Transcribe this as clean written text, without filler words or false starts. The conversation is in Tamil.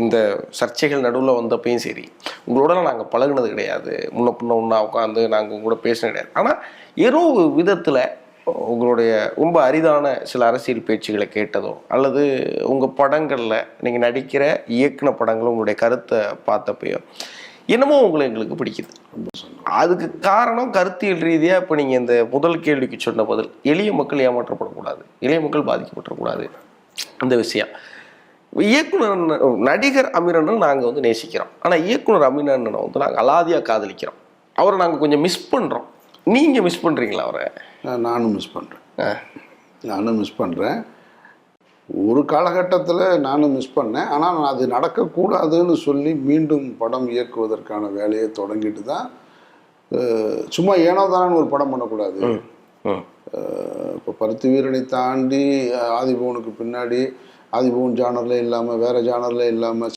இந்த சர்ச்சைகள் நடுவில் வந்தப்பையும் சரி, உங்களோட நாங்கள் பழகுனது கிடையாது, முன்ன பின்ன ஒன்றா உட்காந்து நாங்கள் உங்களோட பேசினது கிடையாது. ஆனால் ஏதோ ஒரு விதத்தில் உங்களுடைய ரொம்ப அரிதான சில அரசியல் பேச்சுகளை கேட்டதோ, அல்லது உங்கள் படங்களில் நீங்கள் நடிக்கிற இயக்குன படங்களும் உங்களுடைய கருத்தை பார்த்தப்பையோ என்னமோ உங்களை எங்களுக்கு பிடிக்குது. அதுக்கு காரணம் கருத்தியல் ரீதியாக இப்போ நீங்கள் இந்த முதல் கேள்விக்கு சொன்ன பதில், எளிய மக்கள் ஏமாற்றப்படக்கூடாது, எளிய மக்கள் பாதிக்கப்படக்கூடாது. அந்த விஷயம் இயக்குனர் நடிகர் அமீரண்ணன் நாங்கள் வந்து நேசிக்கிறோம், ஆனால் இயக்குனர் அமீரண்ணனை வந்து நாங்கள் அலாதியாக காதலிக்கிறோம். அவரை நாங்கள் கொஞ்சம் மிஸ் பண்ணுறோம். நீங்கள் மிஸ் பண்ணுறீங்களா அவரை? நானும் மிஸ் பண்ணுறேன். ஒரு காலகட்டத்தில் நானும் மிஸ் பண்ணேன். ஆனால் அது நடக்கக்கூடாதுன்னு சொல்லி மீண்டும் படம் இயக்குவதற்கான வேலையை தொடங்கிட்டு தான், சும்மா ஏனோ தானு ஒரு படம் பண்ணக்கூடாது. இப்போ பருத்தி வீரனை தாண்டி ஆதிபவனுக்கு பின்னாடி ஆதிபவன் ஜானரில் இல்லாமல் வேறு ஜானரில் இல்லாமல்